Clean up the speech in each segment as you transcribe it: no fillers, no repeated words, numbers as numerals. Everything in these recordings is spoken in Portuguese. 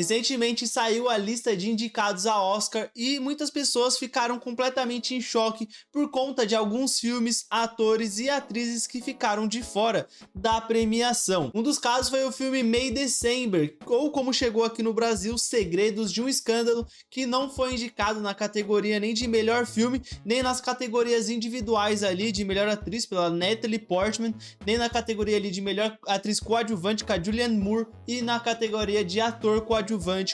Recentemente saiu a lista de indicados a Oscar e muitas pessoas ficaram completamente em choque por conta de alguns filmes, atores e atrizes que ficaram de fora da premiação. Um dos casos foi o filme May December, ou como chegou aqui no Brasil, Segredos de um Escândalo, que não foi indicado na categoria nem de melhor filme, nem nas categorias individuais ali de melhor atriz pela Natalie Portman, nem na categoria ali de melhor atriz coadjuvante com a Julianne Moore e na categoria de ator coadjuvante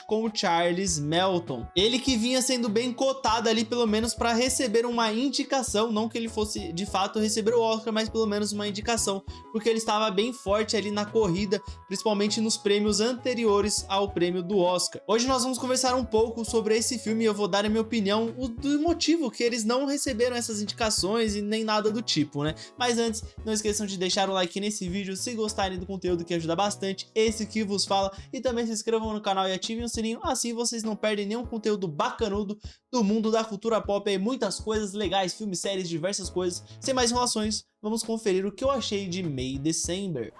com o Charles Melton. Ele que vinha sendo bem cotado ali pelo menos para receber uma indicação, não que ele fosse de fato receber o Oscar, mas pelo menos uma indicação, porque ele estava bem forte ali na corrida, principalmente nos prêmios anteriores ao prêmio do Oscar. Hoje nós vamos conversar um pouco sobre esse filme e eu vou dar a minha opinião do motivo que eles não receberam essas indicações e nem nada do tipo, né? Mas antes, não esqueçam de deixar o like nesse vídeo se gostarem do conteúdo, que ajuda bastante esse que vos fala, e também se inscrevam no canal e ativem o sininho, assim vocês não perdem nenhum conteúdo bacanudo do mundo da cultura pop e muitas coisas legais, filmes, séries, diversas coisas. Sem mais enrolações, vamos conferir o que eu achei de May December.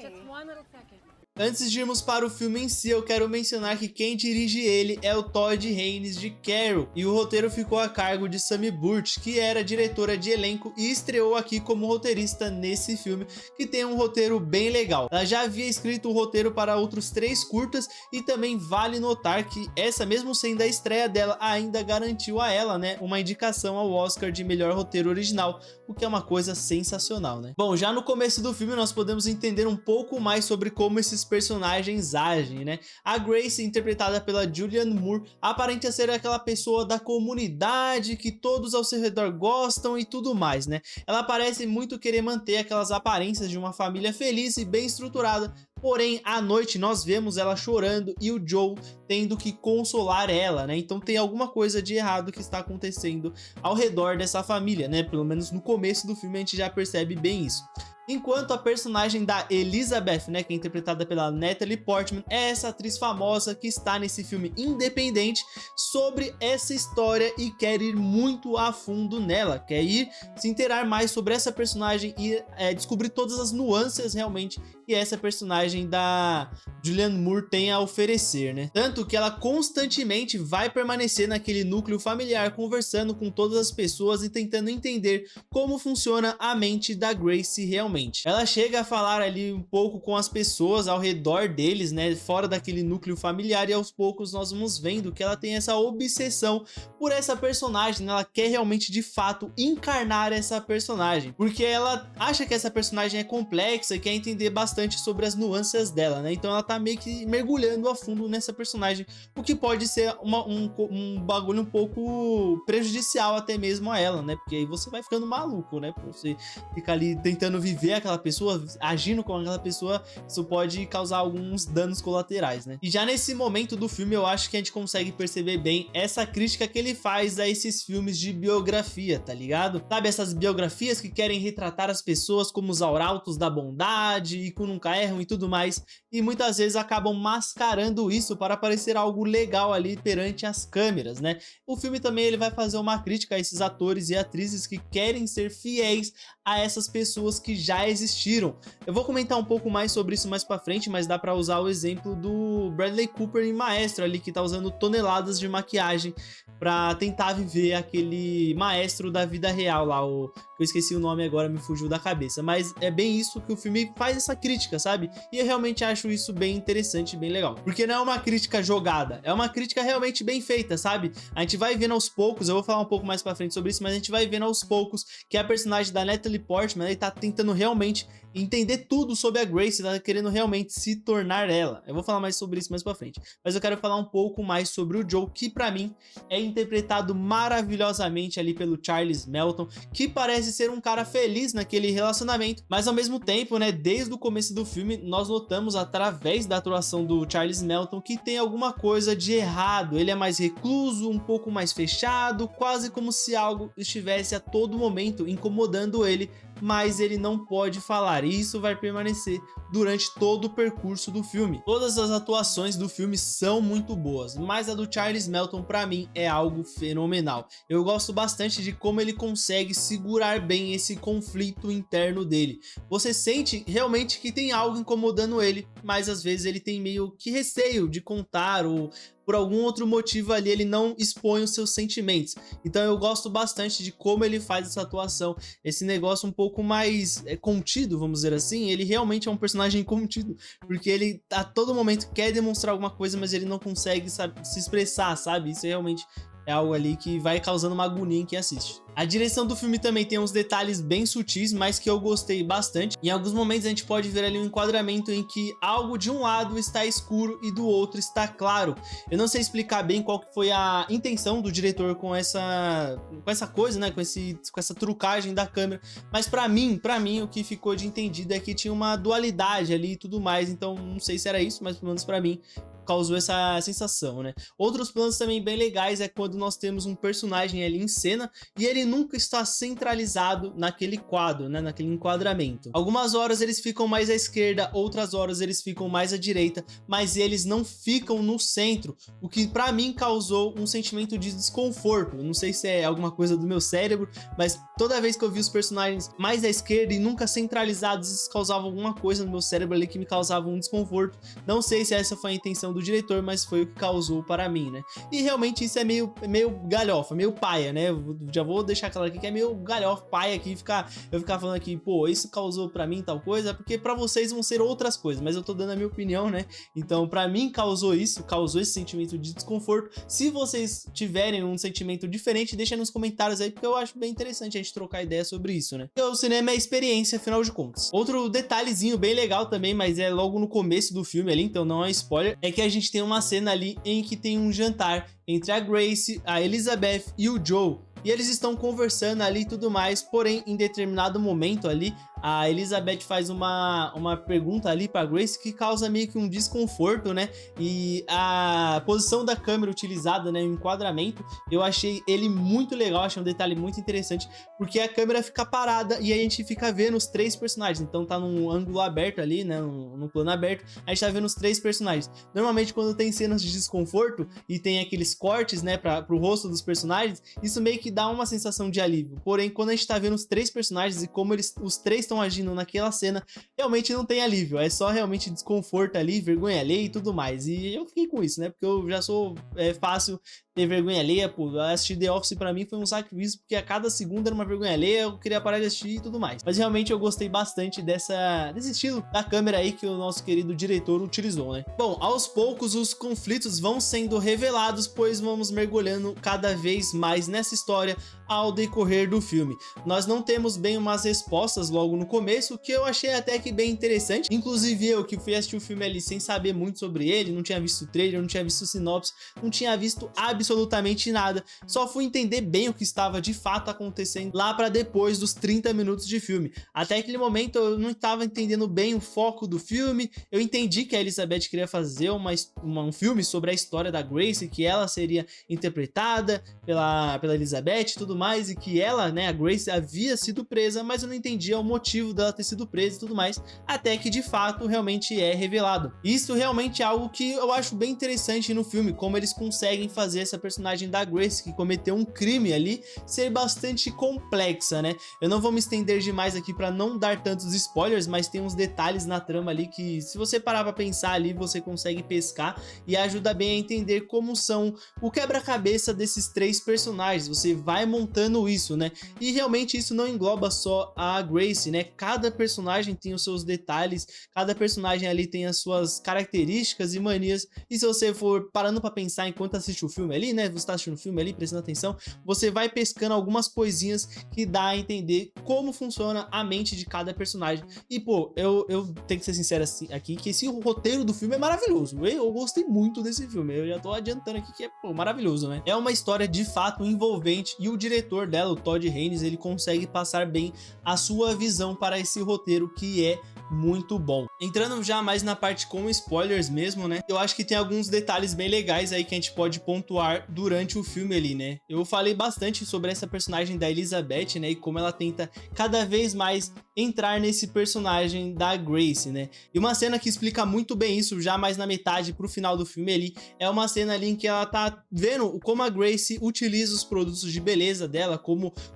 Just one little second. Antes de irmos para o filme em si, eu quero mencionar que quem dirige ele é o Todd Haynes de Carol, e o roteiro ficou a cargo de Sami Burch, que era diretora de elenco e estreou aqui como roteirista nesse filme, que tem um roteiro bem legal. Ela já havia escrito o roteiro para outros 3 curtas, e também vale notar que essa, mesmo sendo a estreia dela, ainda garantiu a ela, né, uma indicação ao Oscar de melhor roteiro original, o que é uma coisa sensacional, né? Bom, já no começo do filme nós podemos entender um pouco mais sobre como esses personagens agem, né? A Grace, interpretada pela Julianne Moore, aparenta ser aquela pessoa da comunidade que todos ao seu redor gostam e tudo mais, né? Ela parece muito querer manter aquelas aparências de uma família feliz e bem estruturada, porém à noite nós vemos ela chorando e o Joe tendo que consolar ela, né? Então tem alguma coisa de errado que está acontecendo ao redor dessa família, né? Pelo menos no começo do filme a gente já percebe bem isso. Enquanto a personagem da Elizabeth, né, que é interpretada pela Natalie Portman, é essa atriz famosa que está nesse filme independente sobre essa história e quer ir muito a fundo nela, quer ir se inteirar mais sobre essa personagem e descobrir todas as nuances realmente que essa personagem da Julianne Moore tem a oferecer, né? Tanto que ela constantemente vai permanecer naquele núcleo familiar, conversando com todas as pessoas e tentando entender como funciona a mente da Grace realmente. Ela chega a falar ali um pouco com as pessoas ao redor deles, né, fora daquele núcleo familiar, e aos poucos nós vamos vendo que ela tem essa obsessão por essa personagem, né? Ela quer realmente de fato encarnar essa personagem, porque ela acha que essa personagem é complexa e quer entender bastante sobre as nuances dela, né? Então ela tá meio que mergulhando a fundo nessa personagem, o que pode ser um bagulho um pouco prejudicial até mesmo a ela, né? Porque aí você vai ficando maluco, né? Você fica ali tentando viver aquela pessoa, agindo com aquela pessoa, isso pode causar alguns danos colaterais, né? E já nesse momento do filme eu acho que a gente consegue perceber bem essa crítica que ele faz a esses filmes de biografia, tá ligado? Sabe, essas biografias que querem retratar as pessoas como os arautos da bondade e que nunca erram e tudo mais, e muitas vezes acabam mascarando isso para parecer algo legal ali perante as câmeras, né? O filme também ele vai fazer uma crítica a esses atores e atrizes que querem ser fiéis a essas pessoas que já existiram. Eu vou comentar um pouco mais sobre isso mais pra frente, mas dá pra usar o exemplo do Bradley Cooper em Maestro ali, que tá usando toneladas de maquiagem pra tentar viver aquele maestro da vida real lá, eu esqueci o nome agora, me fugiu da cabeça, mas é bem isso que o filme faz, essa crítica, sabe? E eu realmente acho isso bem interessante e bem legal, porque não é uma crítica jogada, é uma crítica realmente bem feita, sabe? A gente vai vendo aos poucos, eu vou falar um pouco mais pra frente sobre isso, mas a gente vai vendo aos poucos que a personagem da Natalie Portman, ele tá tentando realmente entender tudo sobre a Grace, tá querendo realmente se tornar ela. Eu vou falar mais sobre isso mais pra frente, mas eu quero falar um pouco mais sobre o Joe, que pra mim é interpretado maravilhosamente ali pelo Charles Melton, que parece ser um cara feliz naquele relacionamento, mas ao mesmo tempo, né, desde o começo do filme, nós notamos através da atuação do Charles Melton que tem alguma coisa de errado. Ele é mais recluso, um pouco mais fechado, quase como se algo estivesse a todo momento incomodando ele mas ele não pode falar, e isso vai permanecer durante todo o percurso do filme. Todas as atuações do filme são muito boas, mas a do Charles Melton pra mim é algo fenomenal. Eu gosto bastante de como ele consegue segurar bem esse conflito interno dele. Você sente realmente que tem algo incomodando ele, mas às vezes ele tem meio que receio de contar, ou por algum outro motivo ali ele não expõe os seus sentimentos. Então eu gosto bastante de como ele faz essa atuação, esse negócio um pouco mais contido, vamos dizer assim. Ele realmente é um personagem contido, porque ele a todo momento quer demonstrar alguma coisa, mas ele não consegue, sabe, se expressar, sabe? Isso realmente é algo ali que vai causando uma agonia em quem assiste. A direção do filme também tem uns detalhes bem sutis, mas que eu gostei bastante. Em alguns momentos a gente pode ver ali um enquadramento em que algo de um lado está escuro e do outro está claro. Eu não sei explicar bem qual que foi a intenção do diretor com essa coisa, né, com essa trucagem da câmera, mas pra mim o que ficou de entendido é que tinha uma dualidade ali e tudo mais, então não sei se era isso, mas pelo menos pra mim causou essa sensação, né? Outros planos também bem legais é quando nós temos um personagem ali em cena e ele nunca está centralizado naquele quadro, né? Naquele enquadramento. Algumas horas eles ficam mais à esquerda, outras horas eles ficam mais à direita, mas eles não ficam no centro, o que pra mim causou um sentimento de desconforto. Eu não sei se é alguma coisa do meu cérebro, mas toda vez que eu vi os personagens mais à esquerda e nunca centralizados, isso causava alguma coisa no meu cérebro ali que me causava um desconforto. Não sei se essa foi a intenção do diretor, mas foi o que causou para mim, né? E realmente isso é meio galhofa, meio paia, né? Eu já vou deixar claro aqui que é meio galhofa, paia aqui, eu ficar falando aqui, pô, isso causou para mim tal coisa, porque para vocês vão ser outras coisas, mas eu tô dando a minha opinião, né? Então, para mim causou esse sentimento de desconforto. Se vocês tiverem um sentimento diferente, deixa nos comentários aí, porque eu acho bem interessante a gente trocar ideia sobre isso, né? Porque o cinema é experiência, afinal de contas. Outro detalhezinho bem legal também, mas é logo no começo do filme ali, então não é spoiler, é que a gente tem uma cena ali em que tem um jantar entre a Grace, a Elizabeth e o Joe. E eles estão conversando ali e tudo mais, porém, em determinado momento ali, a Elizabeth faz uma pergunta ali pra Grace que causa meio que um desconforto, né? E a posição da câmera utilizada, né? O enquadramento, eu achei ele muito legal, achei um detalhe muito interessante, porque a câmera fica parada e a gente fica vendo os três personagens. Então tá num ângulo aberto ali, né? Num plano aberto, a gente tá vendo os três personagens. Normalmente quando tem cenas de desconforto e tem aqueles cortes, né? Pro rosto dos personagens, isso meio que dá uma sensação de alívio. Porém, quando a gente tá vendo os três personagens e como os três estão agindo naquela cena, realmente não tem alívio, é só realmente desconforto ali, vergonha alheia e tudo mais. E eu fiquei com isso, né? Porque eu já sou fácil ter vergonha alheia, pô. Assistir The Office pra mim foi um sacrifício, porque a cada segunda era uma vergonha alheia, eu queria parar de assistir e tudo mais. Mas realmente eu gostei bastante desse estilo da câmera aí que o nosso querido diretor utilizou, né? Bom, aos poucos os conflitos vão sendo revelados, pois vamos mergulhando cada vez mais nessa história ao decorrer do filme. Nós não temos bem umas respostas logo no começo, que eu achei até que bem interessante. Inclusive eu que fui assistir o filme ali sem saber muito sobre ele, não tinha visto o trailer, não tinha visto o sinopse, não tinha visto absolutamente nada, só fui entender bem o que estava de fato acontecendo lá para depois dos 30 minutos de filme. Até aquele momento eu não estava entendendo bem o foco do filme. Eu entendi que a Elizabeth queria fazer um filme sobre a história da Grace, que ela seria interpretada pela Elizabeth e tudo mais, e que ela, né, a Grace, havia sido presa, mas eu não entendia o motivo dela ter sido presa e tudo mais, até que de fato realmente é revelado. Isso realmente é algo que eu acho bem interessante no filme, como eles conseguem fazer essa personagem da Grace, que cometeu um crime ali, ser bastante complexa, né? Eu não vou me estender demais aqui para não dar tantos spoilers, mas tem uns detalhes na trama ali que, se você parar para pensar ali, você consegue pescar e ajuda bem a entender como são o quebra-cabeça desses três personagens. Você vai montando isso, né? E realmente isso não engloba só a Grace, né? Cada personagem tem os seus detalhes, cada personagem ali tem as suas características e manias, e se você for parando para pensar enquanto assiste o filme ali, né? Você tá assistindo o filme ali, prestando atenção, você vai pescando algumas coisinhas que dá a entender como funciona a mente de cada personagem. E pô, eu tenho que ser sincero aqui, que esse roteiro do filme é maravilhoso. Eu gostei muito desse filme, eu já tô adiantando aqui que é, pô, maravilhoso, né? É uma história de fato envolvente, e o diretor dela, o Todd Haynes, ele consegue passar bem a sua visão visão para esse roteiro que é muito bom. Entrando já mais na parte com spoilers mesmo, né? Eu acho que tem alguns detalhes bem legais aí que a gente pode pontuar durante o filme ali, né? Eu falei bastante sobre essa personagem da Elizabeth, né? E como ela tenta cada vez mais entrar nesse personagem da Grace, né? E uma cena que explica muito bem isso, já mais na metade pro final do filme ali, é uma cena ali em que ela tá vendo como a Grace utiliza os produtos de beleza dela,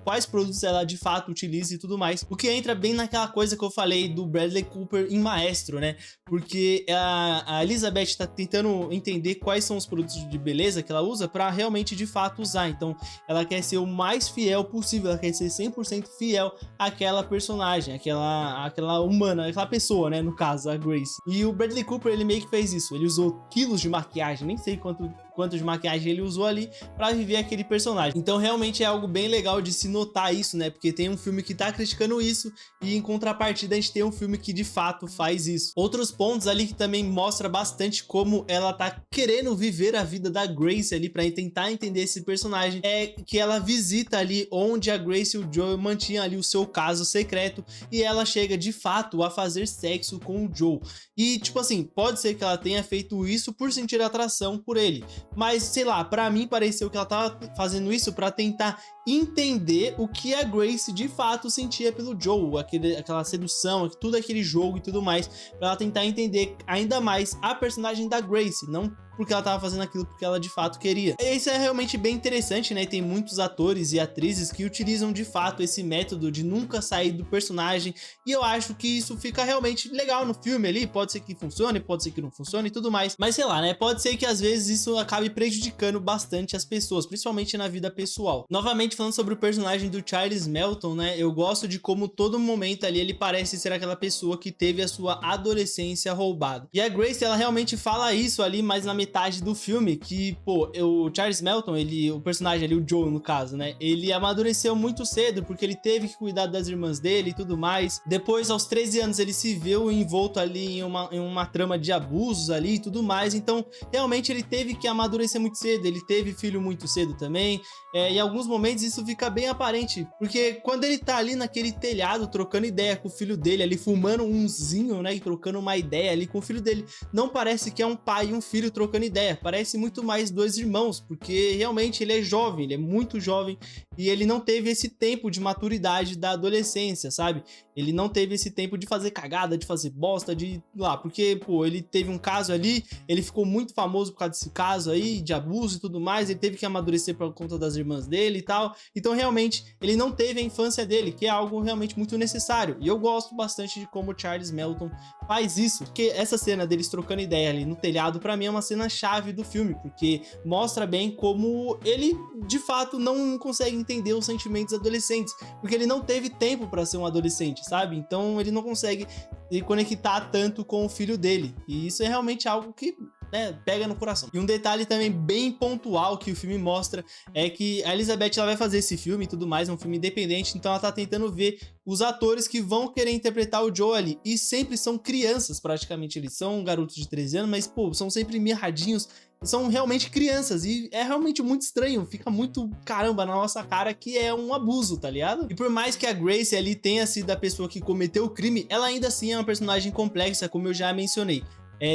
quais produtos ela de fato utiliza e tudo mais. O que entra bem naquela coisa que eu falei do Bradley Cooper em Maestro, né? Porque a Elizabeth tá tentando entender quais são os produtos de beleza que ela usa pra realmente de fato usar. Então ela quer ser o mais fiel possível, ela quer ser 100% fiel àquela personagem, aquela humana, aquela pessoa, né? No caso, a Grace. E o Bradley Cooper, ele meio que fez isso. Ele usou quilos de maquiagem, nem sei quanto de maquiagem ele usou ali pra viver aquele personagem. Então realmente é algo bem legal de se notar isso, né? Porque tem um filme que tá criticando isso e em contrapartida a gente tem um filme que de fato faz isso. Outros pontos ali que também mostra bastante como ela tá querendo viver a vida da Grace ali pra tentar entender esse personagem é que ela visita ali onde a Grace e o Joe mantinham ali o seu caso secreto e ela chega de fato a fazer sexo com o Joe. E tipo assim, pode ser que ela tenha feito isso por sentir atração por ele, mas sei lá, pra mim pareceu que ela tava fazendo isso pra tentar entender o que a Grace de fato sentia pelo Joe, aquela sedução, tudo aquele jogo e tudo mais, pra ela tentar entender ainda mais a personagem da Grace, não porque ela tava fazendo aquilo porque ela de fato queria. Isso é realmente bem interessante, né? Tem muitos atores e atrizes que utilizam de fato esse método de nunca sair do personagem, e eu acho que isso fica realmente legal no filme ali. Pode ser que funcione, pode ser que não funcione e tudo mais, mas sei lá, né? Pode ser que às vezes isso acabe prejudicando bastante as pessoas, principalmente na vida pessoal. Novamente falando sobre o personagem do Charles Melton, né? Eu gosto de como todo momento ali ele parece ser aquela pessoa que teve a sua adolescência roubada. E a Grace, ela realmente fala isso ali, mas na metade do filme, que, pô, o Charles Melton, o personagem ali, o Joe no caso, né, ele amadureceu muito cedo, porque ele teve que cuidar das irmãs dele e tudo mais. Depois, aos 13 anos, ele se viu envolto ali em uma trama de abusos ali e tudo mais, então, realmente, ele teve que amadurecer muito cedo, ele teve filho muito cedo também, em alguns momentos isso fica bem aparente, porque quando ele tá ali naquele telhado, trocando ideia com o filho dele, ali fumando umzinho, né, e trocando uma ideia ali com o filho dele, não parece que é um pai e um filho trocando ideia, parece muito mais dois irmãos, porque realmente ele é jovem, ele é muito jovem e ele não teve esse tempo de maturidade da adolescência, sabe? Ele não teve esse tempo de fazer cagada, de fazer bosta, de lá, porque, pô, ele teve um caso ali, ele ficou muito famoso por causa desse caso aí, de abuso e tudo mais, ele teve que amadurecer por conta das irmãs dele e tal, então realmente ele não teve a infância dele, que é algo realmente muito necessário, e eu gosto bastante de como o Charles Melton faz isso, porque essa cena deles trocando ideia ali no telhado, pra mim é uma cena chave do filme, porque mostra bem como ele, de fato, não consegue entender os sentimentos adolescentes, porque ele não teve tempo pra ser um adolescente, sabe? Então ele não consegue se conectar tanto com o filho dele, e isso é realmente algo que, né, pega no coração. E um detalhe também bem pontual que o filme mostra é que a Elizabeth, ela vai fazer esse filme e tudo mais, é um filme independente, então ela tá tentando ver os atores que vão querer interpretar o Joe ali, e sempre são crianças praticamente, eles são garotos de 13 anos, mas pô, são sempre mirradinhos, são realmente crianças, e é realmente muito estranho, fica muito caramba na nossa cara que é um abuso, tá ligado? E por mais que a Grace ali tenha sido a pessoa que cometeu o crime, ela ainda assim é uma personagem complexa, como eu já mencionei.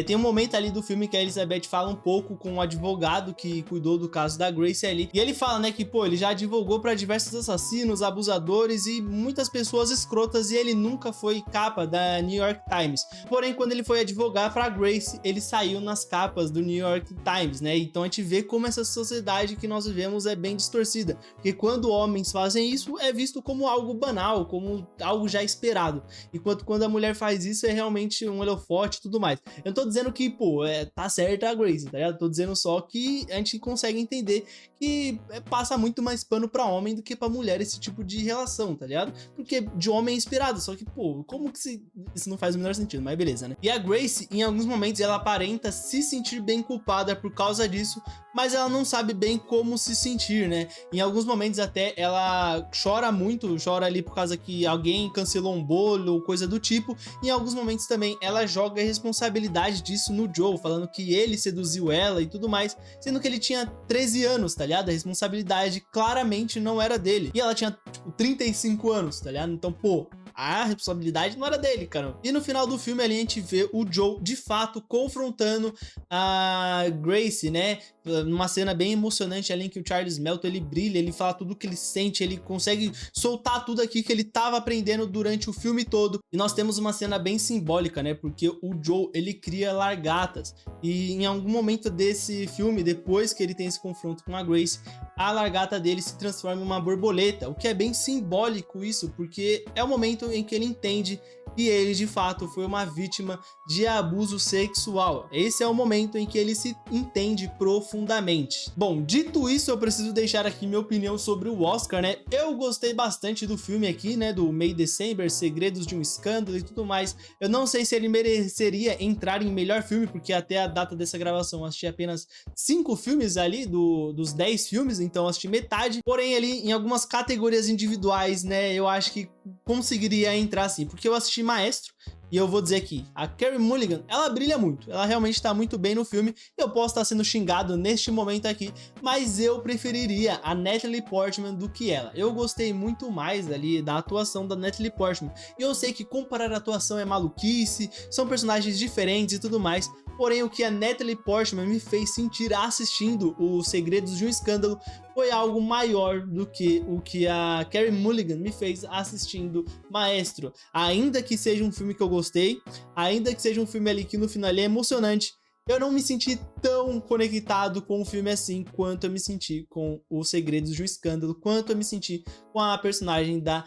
Tem um momento ali do filme que a Elizabeth fala um pouco com o advogado que cuidou do caso da Grace ali, e ele fala, né, que pô, ele já advogou para diversos assassinos, abusadores e muitas pessoas escrotas, e ele nunca foi capa da New York Times. Porém, quando ele foi advogar para Grace, ele saiu nas capas do New York Times, né? Então a gente vê como essa sociedade que nós vivemos é bem distorcida, porque quando homens fazem isso é visto como algo banal, como algo já esperado, enquanto quando a mulher faz isso é realmente um holofote e tudo mais. Eu não tô dizendo que, pô, tá certa a Grace, tá ligado? Tô dizendo só que a gente consegue entender que passa muito mais pano pra homem do que pra mulher esse tipo de relação, tá ligado? Porque de homem é inspirado, só que, pô, como que isso não faz o menor sentido, mas beleza, né? E a Grace, em alguns momentos, ela aparenta se sentir bem culpada por causa disso, mas ela não sabe bem como se sentir, né? Em alguns momentos até ela chora muito, chora ali por causa que alguém cancelou um bolo ou coisa do tipo, e em alguns momentos também ela joga a responsabilidade disso no Joe, falando que ele seduziu ela e tudo mais, sendo que ele tinha 13 anos, tá ligado? A responsabilidade claramente não era dele, e ela tinha, tipo, 35 anos, tá ligado? Então, pô, A responsabilidade não era dele, cara. E no final do filme ali a gente vê o Joe, de fato, confrontando a Grace, né? Numa cena bem emocionante ali em que o Charles Melton, ele brilha, ele fala tudo que ele sente, ele consegue soltar tudo aqui que ele tava aprendendo durante o filme todo. E nós temos uma cena bem simbólica, né? Porque o Joe, ele cria largatas. E em algum momento desse filme, depois que ele tem esse confronto com a Grace, a largata dele se transforma em uma borboleta, o que é bem simbólico isso, porque é o momento em que ele entende que ele de fato foi uma vítima de abuso sexual. Esse é o momento em que ele se entende profundamente. Bom, dito isso, eu preciso deixar aqui minha opinião sobre o Oscar, né? Eu gostei bastante do filme aqui, né? Do May December, Segredos de um Escândalo e tudo mais. Eu não sei se ele mereceria entrar em melhor filme, porque até a data dessa gravação eu assisti apenas 5 filmes ali dos 10 filmes, então eu assisti metade. Porém, ali em algumas categorias individuais, né? Eu acho que conseguiria entrar sim, porque eu assisti Maestro. E eu vou dizer aqui, a Carey Mulligan, ela brilha muito, ela realmente tá muito bem no filme. Eu posso estar sendo xingado neste momento aqui, mas eu preferiria a Natalie Portman do que ela. Eu gostei muito mais ali da atuação da Natalie Portman. E eu sei que comparar a atuação é maluquice, são personagens diferentes e tudo mais. Porém, o que a Natalie Portman me fez sentir assistindo Os Segredos de um Escândalo foi algo maior do que o que a Carey Mulligan me fez assistindo Maestro. Ainda que seja um filme que eu gostei, ainda que seja um filme ali que no final é emocionante, eu não me senti tão conectado com o filme assim quanto eu me senti com Os Segredos de um Escândalo, quanto eu me senti com a personagem da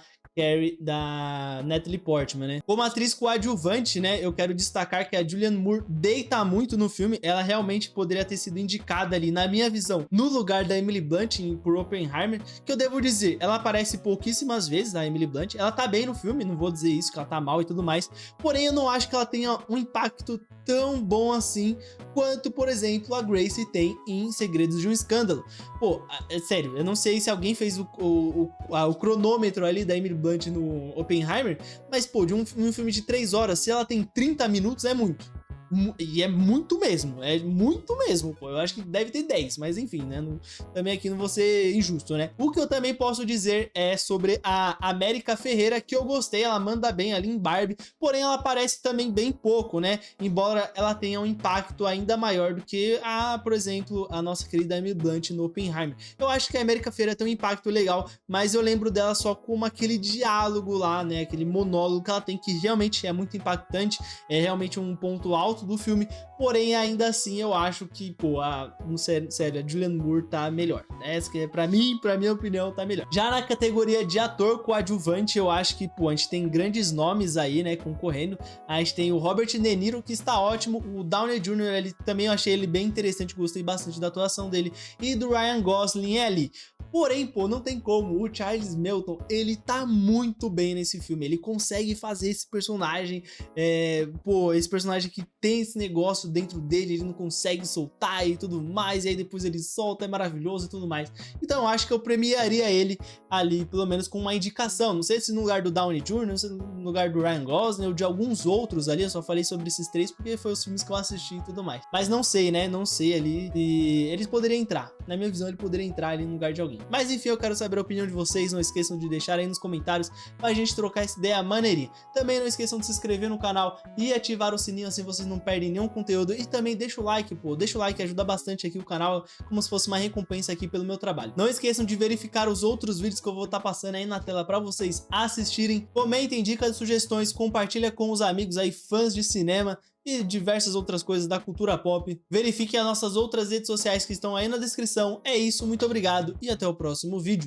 Natalie Portman, né? Como atriz coadjuvante, né, eu quero destacar que a Julianne Moore deita muito no filme. Ela realmente poderia ter sido indicada ali, na minha visão, no lugar da Emily Blunt por Oppenheimer, que eu devo dizer, ela aparece pouquíssimas vezes, a Emily Blunt. Ela tá bem no filme, não vou dizer isso, que ela tá mal e tudo mais, porém eu não acho que ela tenha um impacto tão bom assim quanto, por exemplo, a Grace tem em Segredos de um Escândalo. Pô, é sério, eu não sei se alguém fez o cronômetro ali da Emily Blunt no Oppenheimer, mas pô, de um filme de 3 horas, se ela tem 30 minutos, é muito. E é muito mesmo, pô. Eu acho que deve ter 10, mas enfim, né? Também aqui não vou ser injusto, né? O que eu também posso dizer é sobre a América Ferreira, que eu gostei, ela manda bem ali em Barbie, porém ela aparece também bem pouco, né? Embora ela tenha um impacto ainda maior do que por exemplo, a nossa querida Emily Blunt no Oppenheimer. Eu acho que a América Ferreira tem um impacto legal, mas eu lembro dela só como aquele diálogo lá, né? Aquele monólogo que ela tem, que realmente é muito impactante, é realmente um ponto alto do filme, porém ainda assim eu acho que, pô, sério, a Julianne Moore tá melhor, né? Essa que pra minha opinião, tá melhor. Já na categoria de ator coadjuvante, eu acho que, pô, a gente tem grandes nomes aí, né, concorrendo. A gente tem o Robert De Niro, que está ótimo, o Downey Jr., ele também eu achei ele bem interessante, gostei bastante da atuação dele, e do Ryan Gosling ali. Porém, pô, não tem como, o Charles Melton, ele tá muito bem nesse filme, ele consegue fazer esse personagem, esse personagem que tem esse negócio dentro dele, ele não consegue soltar e tudo mais, e aí depois ele solta, é maravilhoso e tudo mais. Então eu acho que eu premiaria ele ali, pelo menos com uma indicação, não sei se no lugar do Downey Jr., não sei se no lugar do Ryan Gosling ou de alguns outros ali, eu só falei sobre esses 3 porque foi os filmes que eu assisti e tudo mais. Mas não sei, né, não sei ali, e eles poderiam entrar, na minha visão ele poderia entrar ali no lugar de alguém. Mas enfim, eu quero saber a opinião de vocês, não esqueçam de deixar aí nos comentários pra gente trocar essa ideia maneirinha. Também não esqueçam de se inscrever no canal e ativar o sininho, assim vocês não perdem nenhum conteúdo. E também deixa o like, pô, deixa o like, ajuda bastante aqui o canal, como se fosse uma recompensa aqui pelo meu trabalho. Não esqueçam de verificar os outros vídeos que eu vou estar passando aí na tela pra vocês assistirem. Comentem dicas e sugestões, compartilha com os amigos aí, fãs de cinema e diversas outras coisas da cultura pop. Verifique as nossas outras redes sociais que estão aí na descrição. É isso, muito obrigado e até o próximo vídeo.